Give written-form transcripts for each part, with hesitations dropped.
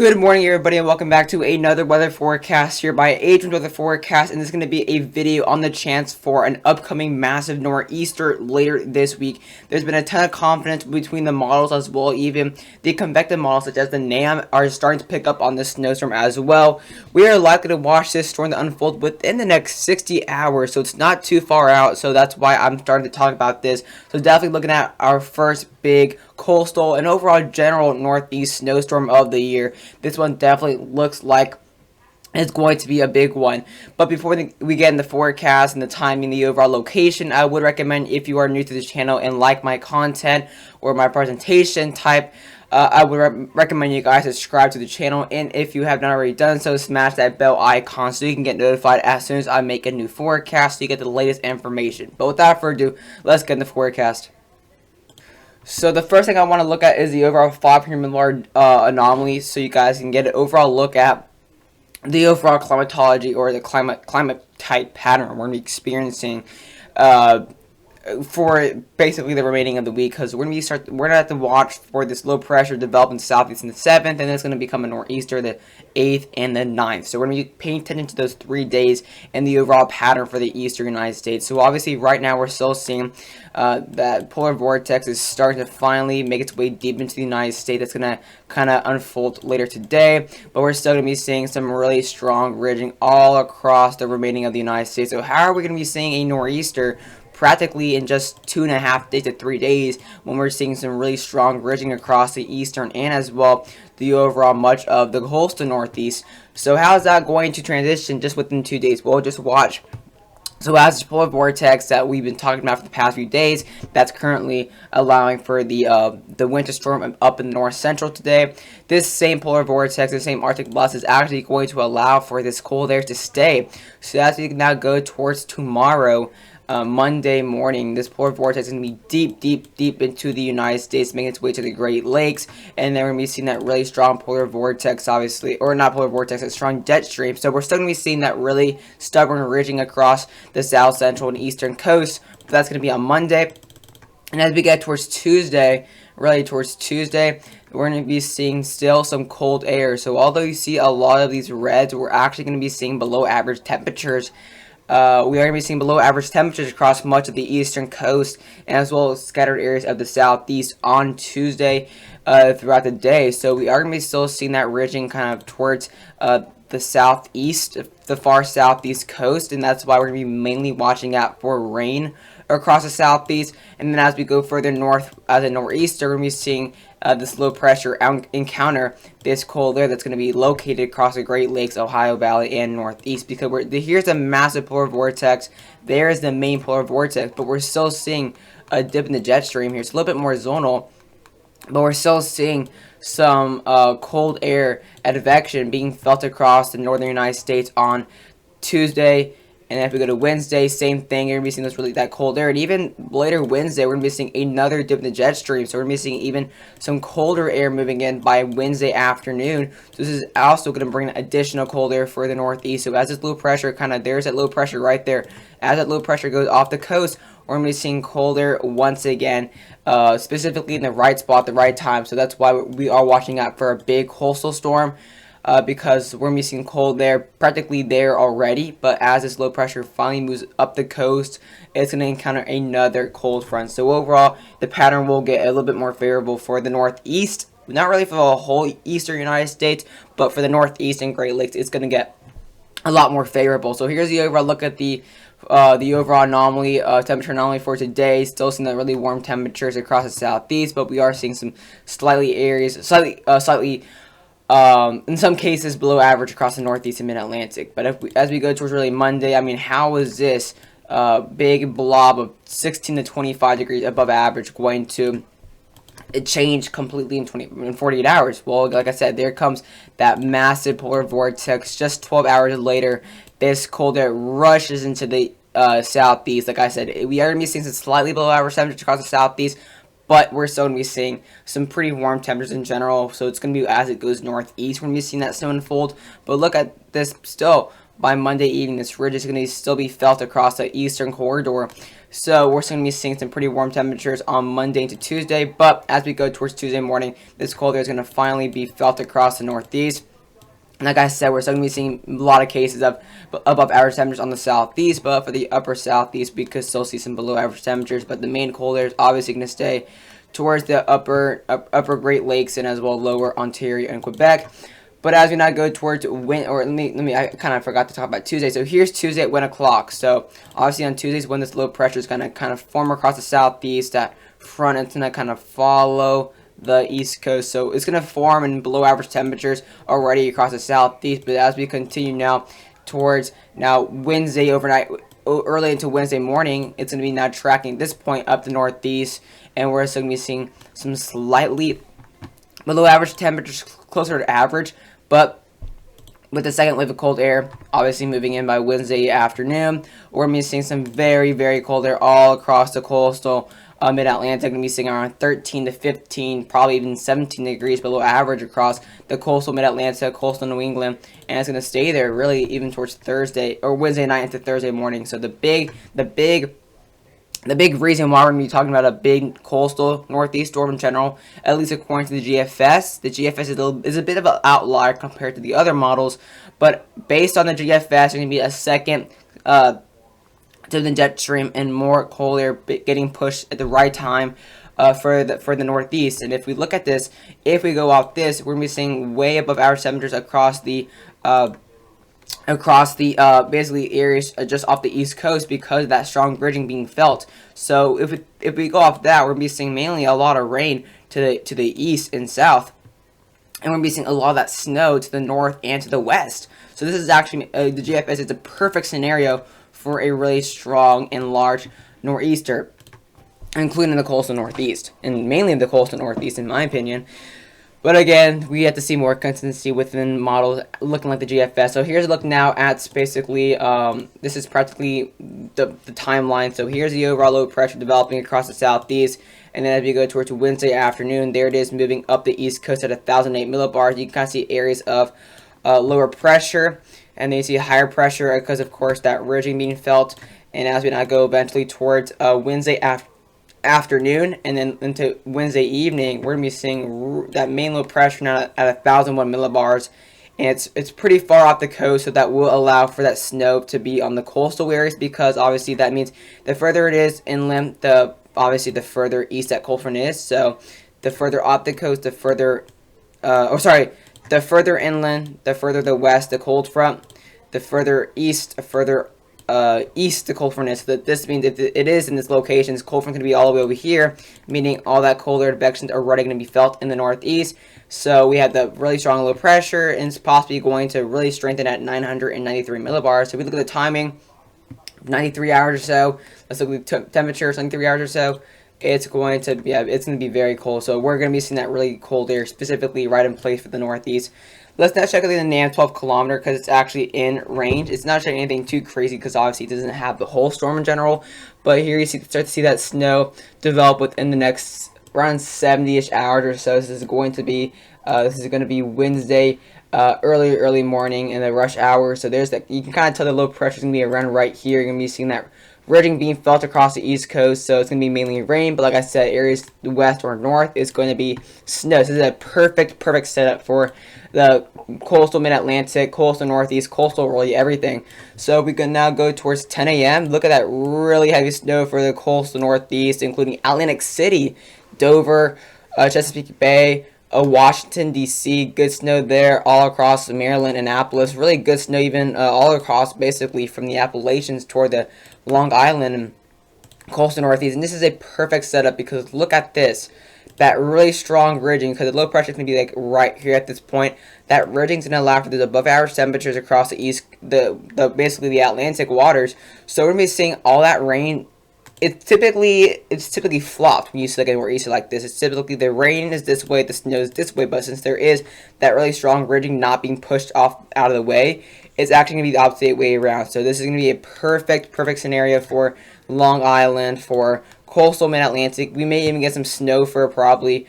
Good morning, everybody, and welcome back to another weather forecast here by Adrian's Weather Forecast. And this is going to be a video on the chance for an upcoming massive nor'easter later this week. There's been a ton of confidence between the models as well. Even the convective models, such as the NAM, are starting to pick up on this snowstorm as well. We are likely to watch this storm unfold within the next 60 hours, so it's not too far out. So that's why I'm starting to talk about this. So definitely looking at our first big coastal and overall general northeast snowstorm of the year. This one definitely looks like it's going to be a big one. But before we get in the forecast and the timing, the overall location, I would recommend, if you are new to this channel and like my content or my presentation type, I would recommend you guys subscribe to the channel, and if you have not already done so, smash that bell icon so you can get notified as soon as I make a new forecast, so you get the latest information. But without further ado, let's get in the forecast. So the first thing I want to look at is the overall 500 millibar anomaly, so you guys can get an overall look at the overall climatology, or the climate type pattern we're going to be experiencing for basically the remaining of the week, because we're gonna have to watch for this low pressure develop in the southeast on the 7th, and then it's gonna become a nor'easter the 8th and the 9th. So we're gonna be paying attention to those 3 days and the overall pattern for the eastern United States. So obviously right now we're still seeing that polar vortex is starting to finally make its way deep into the United States. That's gonna kind of unfold later today, but we're still gonna be seeing some really strong ridging all across the remaining of the United States. So how are we gonna be seeing a nor'easter practically in just 2.5 days to 3 days, when we're seeing some really strong ridging across the eastern and as well the overall much of the coastal northeast? So how is that going to transition just within 2 days? Well, just watch. So as this polar vortex that we've been talking about for the past few days, that's currently allowing for the winter storm up in the north central today. This same polar vortex, the same Arctic blast, is actually going to allow for this cold air to stay. So as we now go towards tomorrow, Monday morning, this polar vortex is going to be deep into the United States, making its way to the Great Lakes, and then we're going to be seeing that really strong polar vortex, obviously, or not polar vortex, a strong jet stream. So we're still going to be seeing that really stubborn ridging across the south central and eastern coast. But that's going to be on Monday, and as we get towards Tuesday, we're going to be seeing still some cold air. So although you see a lot of these reds, we're actually going to be seeing below average temperatures. We are going to be seeing below average temperatures across much of the eastern coast, and as well as scattered areas of the southeast on Tuesday throughout the day. So we are going to be still seeing that ridging kind of towards the southeast, the far southeast coast, and that's why we're going to be mainly watching out for rain across the southeast. And then as we go further north, the nor'easter, we're going to be seeing this low pressure encounter this cold air that's going to be located across the Great Lakes, Ohio Valley, and northeast, because here's a massive polar vortex. There is the main polar vortex, but we're still seeing a dip in the jet stream here. It's a little bit more zonal, but we're still seeing some cold air advection being felt across the northern United States on Tuesday. And if we go to Wednesday, same thing. You're going to be seeing that cold air. And even later Wednesday, we're going to be seeing another dip in the jet stream. So we're going to be seeing even some colder air moving in by Wednesday afternoon. So this is also going to bring additional cold air for the northeast. So as this low pressure there's that low pressure right there. As that low pressure goes off the coast, we're going to be seeing cold air once again, specifically in the right spot, the right time. So that's why we are watching out for a big coastal storm. Because we're missing cold air practically there already, but as this low pressure finally moves up the coast, it's going to encounter another cold front. So overall, the pattern will get a little bit more favorable for the northeast. Not really for the whole eastern United States, but for the northeast and Great Lakes, it's going to get a lot more favorable. So here's the overall look at the overall anomaly, temperature anomaly for today. Still seeing the really warm temperatures across the southeast, but we are seeing some slightly in some cases below average across the northeast and mid-Atlantic. But as we go towards really Monday, I mean, how is this big blob of 16 to 25 degrees above average going to change completely in 48 hours? Well, like I said, there comes that massive polar vortex. Just 12 hours later, this cold air rushes into the southeast. Like I said, we are going to be seeing some slightly below average temperatures across the southeast, but we're still going to be seeing some pretty warm temperatures in general. So it's going to be as it goes northeast, we're going to be seeing that snow unfold. But look at this still. By Monday evening, this ridge is going to still be felt across the eastern corridor. So we're going to be seeing some pretty warm temperatures on Monday into Tuesday. But as we go towards Tuesday morning, this cold air is going to finally be felt across the Northeast. Like I said, we're still going to be seeing a lot of cases of above average temperatures on the southeast, but for the upper southeast, we could still see some below average temperatures. But the main cold air is obviously going to stay towards the upper Great Lakes and as well lower Ontario and Quebec. But as we now go towards I kind of forgot to talk about Tuesday. So here's Tuesday at 1 o'clock. So obviously on Tuesdays when this low pressure is going to kind of form across the southeast, that front it's going to kind of follow the east coast, so it's going to form in below average temperatures already across the southeast. But as we continue now towards Wednesday overnight, early into Wednesday morning, it's going to be now tracking this point up the northeast, and we're still going to be seeing some slightly below average temperatures, closer to average. But with the second wave of cold air obviously moving in by Wednesday afternoon, we're going to be seeing some very, very cold air all across the coastal mid-Atlantic. Going to be seeing around 13 to 15, probably even 17 degrees below average across the coastal mid-Atlantic, coastal New England, and it's going to stay there really even towards Thursday or Wednesday night into Thursday morning. So the big reason why we're going to be talking about a big coastal northeast storm in general, at least according to the GFS, the GFS is a bit of an outlier compared to the other models, but based on the GFS, there's going to be a second to the jet stream and more cold air getting pushed at the right time for the northeast. And if we look at this, if we go off this, we're going to be seeing way above average temperatures across the basically areas just off the east coast because of that strong bridging being felt. So if we go off that, we're going to be seeing mainly a lot of rain to the east and south, and we're going to be seeing a lot of that snow to the north and to the west. So this is actually the GFS is a perfect scenario for a really strong and large nor'easter, including the coastal northeast, and mainly the coastal northeast in my opinion. But again, we have to see more consistency within models looking like the GFS. So here's a look now at basically, this is practically the timeline. So here's the overall low pressure developing across the southeast. And then as we go towards Wednesday afternoon, there it is moving up the east coast at 1,008 millibars. You can kind of see areas of lower pressure. And then you see higher pressure because, of course, that ridging being felt. And as we now go eventually towards Wednesday afternoon and then into Wednesday evening, we're going to be seeing that main low pressure now at 1,001 millibars. And it's pretty far off the coast, so that will allow for that snow to be on the coastal areas, because obviously that means the further it is inland, obviously the further east that cold front is. So the further off the coast, the further the further inland, the further the west, the cold front, the further east, east the cold front is. So that this means if it is in this location, this cold front going to be all the way over here, meaning all that cold air advections are already going to be felt in the northeast. So we have the really strong low pressure, and it's possibly going to really strengthen at 993 millibars. So if we look at the timing, 93 hours or so, let's look at the temperature, 93 hours or so, it's going to be very cold. So we're going to be seeing that really cold air specifically right in place for the northeast. Let's now check out the NAM 12 kilometer because it's actually in range. It's not showing anything too crazy because obviously it doesn't have the whole storm in general. But here you start to see that snow develop within the next around 70-ish hours or so. This is going to be Wednesday, early morning in the rush hour. So there's that. You can kind of tell the low pressure is going to be around right here. You're going to be seeing that ridging being felt across the east coast, so it's going to be mainly rain, but like I said, areas west or north is going to be snow. So this is a perfect setup for the coastal mid-Atlantic, coastal northeast, coastal really everything. So we can now go towards 10 a.m. Look at that really heavy snow for the coastal northeast, including Atlantic City, Dover, Chesapeake Bay, Washington, D.C., good snow there, all across Maryland, Annapolis, really good snow even all across basically from the Appalachians toward the Long Island and coastal northeast. And this is a perfect setup because look at this, that really strong ridging, because the low pressure is going to be like right here at this point. That ridging is going to allow for those above average temperatures across the east, basically the Atlantic waters. So we're going to be seeing all that rain. It's typically flopped when you see like a nor'easter like this. It's typically the rain is this way, the snow is this way, but since there is that really strong ridging not being pushed off out of the way, it's actually going to be the opposite way around. So this is going to be a perfect scenario for Long Island, for coastal mid-Atlantic. We may even get some snow for probably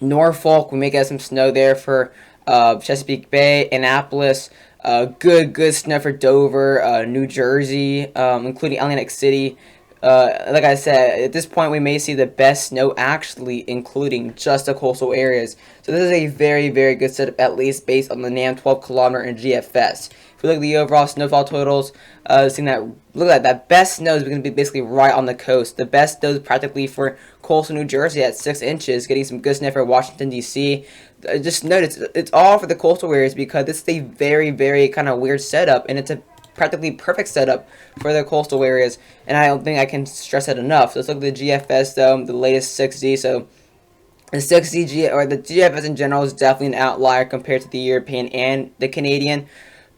Norfolk. We may get some snow there for Chesapeake Bay, Annapolis, Good snow for Dover, New Jersey, including Atlantic City. Like I said, at this point we may see the best snow actually including just the coastal areas. So this is a very good setup, at least based on the NAM 12 kilometer and GFS. If we look at the overall snowfall totals, seeing that, look at that best snow is going to be basically right on the coast. The best snow is practically for coastal New Jersey at 6 inches, getting some good snow for Washington D.C. Just notice it's all for the coastal areas because this is a very kind of weird setup, and it's a practically perfect setup for the coastal areas, and I don't think I can stress that enough. So let's look at the GFS though, the latest 6D. So the 6D or the GFS in general is definitely an outlier compared to the European and the Canadian,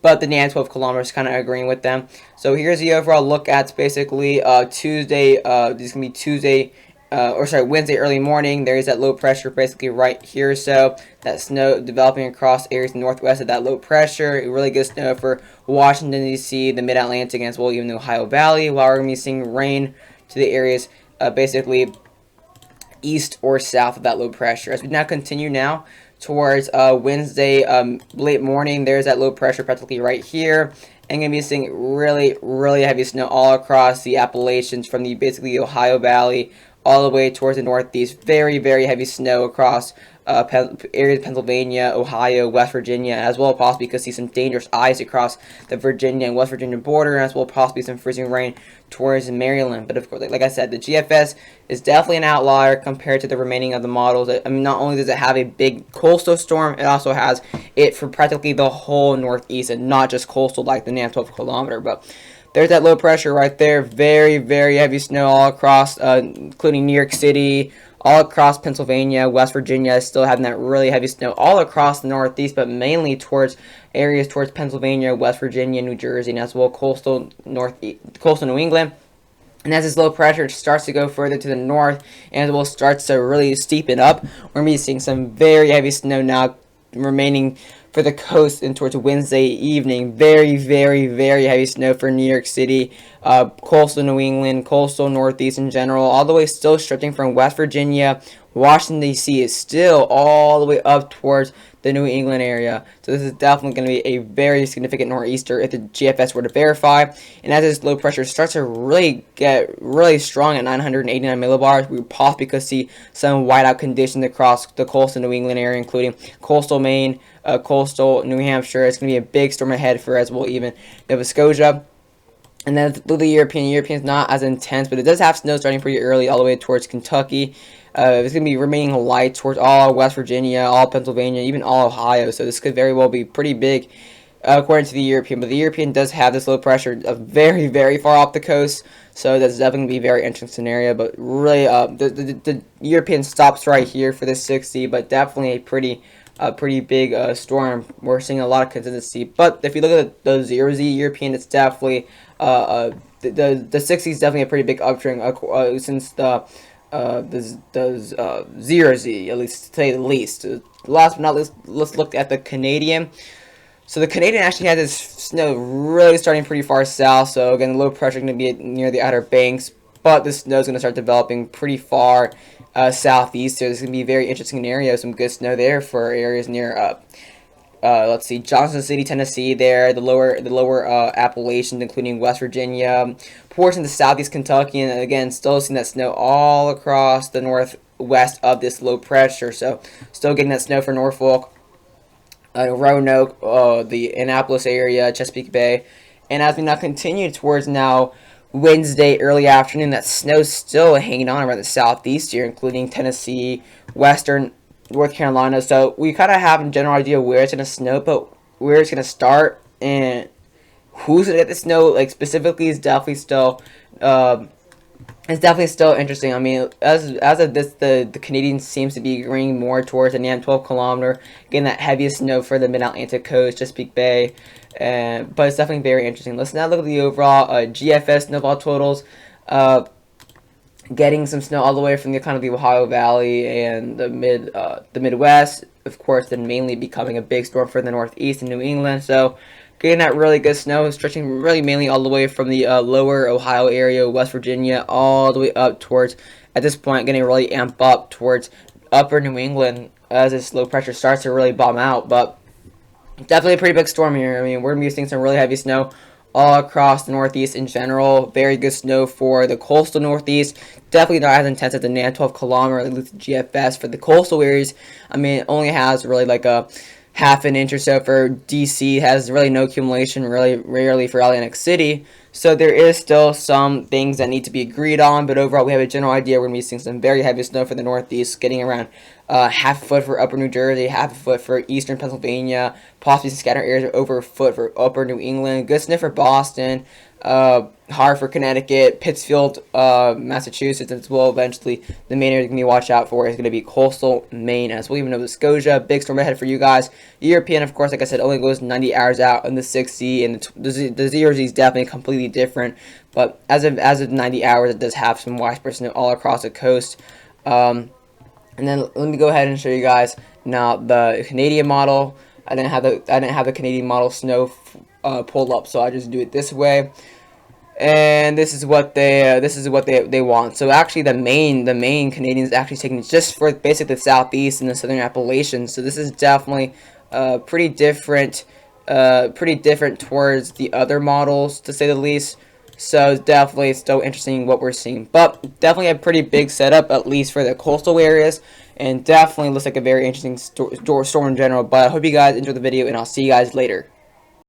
but the NAM 12 kilometers kind of agreeing with them. So here's the overall look at basically Tuesday. This is gonna be Tuesday. Wednesday early morning. There is that low pressure basically right here. So that snow developing across areas northwest of that low pressure. Really good snow for Washington, D.C., the mid-Atlantic, as well even the Ohio Valley, while we're going to be seeing rain to the areas basically east or south of that low pressure. As we now continue now towards Wednesday late morning, there's that low pressure practically right here. And going to be seeing really heavy snow all across the Appalachians from the basically Ohio Valley all the way towards the northeast. Very heavy snow across areas of Pennsylvania, Ohio, West Virginia, as well as possibly could see some dangerous ice across the Virginia and West Virginia border, as well as possibly some freezing rain towards Maryland. But of course, like I said, the GFS is definitely an outlier compared to the remaining of the models. I mean, not only does it have a big coastal storm, it also has it for practically the whole northeast and not just coastal like the NAM 12 kilometer. But there's that low pressure right there. Very heavy snow all across, including New York City, all across Pennsylvania, West Virginia, still having that really heavy snow all across the northeast, but mainly towards areas towards Pennsylvania, West Virginia, New Jersey, and as well coastal New England. And as this low pressure starts to go further to the north and as well starts to really steepen up, we're going to be seeing some very heavy snow now remaining for the coast and towards Wednesday evening. Very heavy snow for New York City, coastal New England, coastal Northeast in general, all the way still stretching from West Virginia. Washington, D.C. is still all the way up towards the New England area. So this is definitely going to be a very significant nor'easter if the GFS were to verify. And as this low pressure starts to really get really strong at 989 millibars, we possibly could see some whiteout conditions across the coastal New England area, including coastal Maine, coastal New Hampshire. It's going to be a big storm ahead for as well even Nova Scotia. And then through the European's not as intense, but it does have snow starting pretty early all the way towards Kentucky. It's going to be remaining light towards all West Virginia, all Pennsylvania, even all Ohio. So this could very well be pretty big according to the European. But the European does have this low pressure very far off the coast. So that's definitely going to be a very interesting scenario. But really, the European stops right here for this 60, but definitely a pretty big storm. We're seeing a lot of consistency. But if you look at the 0Z European, it's definitely the 60 is definitely a pretty big uptrend since the 0Z, at least to say the least. Last but not least, let's look at the Canadian. So the Canadian actually had this snow really starting pretty far south. So again, the low pressure is going to be near the Outer Banks, but the snow is going to start developing pretty far southeast. So it's going to be a very interesting area. Some good snow there for areas near let's see, Johnson City, Tennessee. There, the lower Appalachians, including West Virginia, portions of southeast Kentucky, and again, still seeing that snow all across the northwest of this low pressure. So, still getting that snow for Norfolk, Roanoke, the Annapolis area, Chesapeake Bay, and as we now continue towards now Wednesday early afternoon, that snow's still hanging on around the southeast here, including Tennessee, western North Carolina. So we kind of have a general idea where it's going to snow, but where it's going to start and who's going to get the snow, like specifically, is definitely still interesting. I mean, as of this, the Canadian seems to be agreeing more towards the NAM 12 kilometer, getting that heaviest snow for the Mid-Atlantic coast, Chesapeake Bay, but it's definitely very interesting. Let's now look at the overall GFS snowfall totals. Getting some snow all the way from the kind of the Ohio Valley and the Midwest, of course, then mainly becoming a big storm for the Northeast and New England. So getting that really good snow, stretching really mainly all the way from the lower Ohio area, West Virginia, all the way up towards, at this point, getting really amp up towards upper New England as this low pressure starts to really bomb out. But Definitely a pretty big storm here. I mean, we're going to be seeing some really heavy snow all across the Northeast in general. Very good snow for the coastal Northeast. Definitely not as intense as the NAN 12 kilometer, at least the GFS. For the coastal areas, I mean, it only has really like a half an inch or so. For DC, it has really no accumulation, really rarely for Atlantic City. So there is still some things that need to be agreed on, but overall we have a general idea. We're going to be seeing some very heavy snow for the Northeast, getting around half a foot for upper New Jersey, half a foot for eastern Pennsylvania, possibly some scattered areas over a foot for upper New England. Good sniff for Boston, Hartford, Connecticut, Pittsfield, Massachusetts, as well. Eventually, the main area you're going to watch out for is going to be coastal Maine, as well, even Nova Scotia. Big storm ahead for you guys. European, of course, like I said, only goes 90 hours out in the 6Z, and the ZRZ is definitely completely different. But as of 90 hours, it does have some widespread snow all across the coast. And then let me go ahead and show you guys now the Canadian model. I didn't have the Canadian model snow pulled up, so I just do it this way. And this is what they want. So actually, the main Canadians actually taking just for basically the southeast and the southern Appalachians. So this is definitely pretty different towards the other models, to say the least. So it's definitely still interesting what we're seeing, but definitely a pretty big setup, at least for the coastal areas, and definitely looks like a very interesting storm in general. But I hope you guys enjoyed the video, and I'll see you guys later.